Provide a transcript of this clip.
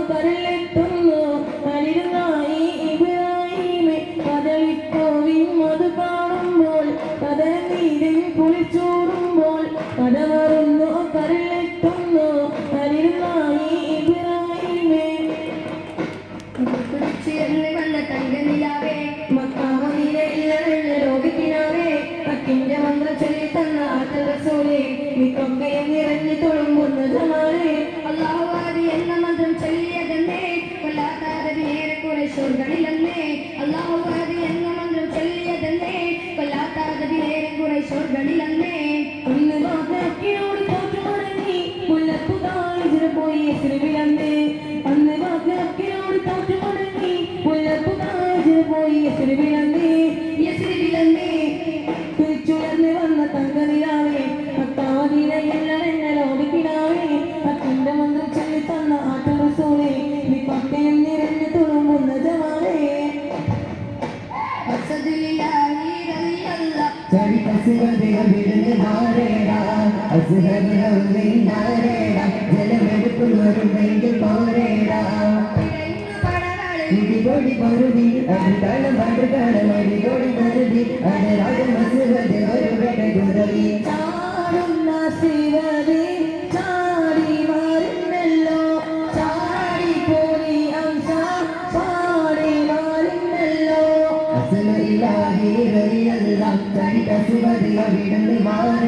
കടലെത്തുന്നു കലിരുന്നായി ഇബ്രാഹിമേ കടലിപ്പോ അത് കാണുമ്പോൾ കഥനീരിൽ കുളിച്ചൂടുമ്പോൾ കഥമറുന്നു കരളെത്തുന്നു കരുന്നായി ഇബ്രാഹിമേ കുളിച്ചുയർന്ന് വന്ന തങ്കനിലാവേ മക്കാമതിയിലെ ലോകത്തിനാവേ അക്കിന്റെ മന്ത്രം ചൊല്ലി തന്ന ആറ്റൽ റസൂലേ നിക്കൊക്കെയും നിറഞ്ഞു തൊഴുമ്പുന്ന ജമാലേ അല്ലാഹുവാദി എന്ന മന്ത്രം ചൊല്ലിയതെന്നേ കൊല്ലാത്താരതിയേറെ കുറേശോർകളിലെന്നേ അല്ലാഹുവാദി എന്ന മന്ത്രം ചൊല്ലിയതെന്നേ കൊല്ലാത്താരതിയേറെ കുറേശോർകളിലെന്നേ അന്ന് വാക്കിനോട് തോറ്റു മടങ്ങി മുല്ലപ്പുതായി പോയി എസ്രിവിലന്നേ അന്ന് വാക്കിനോട് തോറ്റു മടങ്ങി മുല്ലപ്പുതായി പോയി എസ്രിവിലന്നേ തിരിച്ചുയർന്ന് വന്ന തങ്കനിലാവേ മക്കാമദീനയിലെ ലോകത്തിനാവേ അക്കിന്റെ മന്ത്രം ചൊല്ലി തന്ന ആറ്റൽ റസൂലേ നീ പക്കയും നിറഞ്ഞു തുളുമ്പുന്ന ജമാലേ ഇടികൊടി പരുതി അത് കളം പണ്ട് കളം ഇടികൊടി പരുതി അത് രാജമസുഖത്തെ ഒരു വെട്ടകുതവി ചാടുന്ന ശിവതി ചാടി മാറുന്നല്ലോ ചാടി പോയി അംശ പാടി മാറുന്നല്ലോ അസല ഇലാഹി റളിയല്ലാഹ് ചരിത സുവതി അവിടുന്ന് മാറി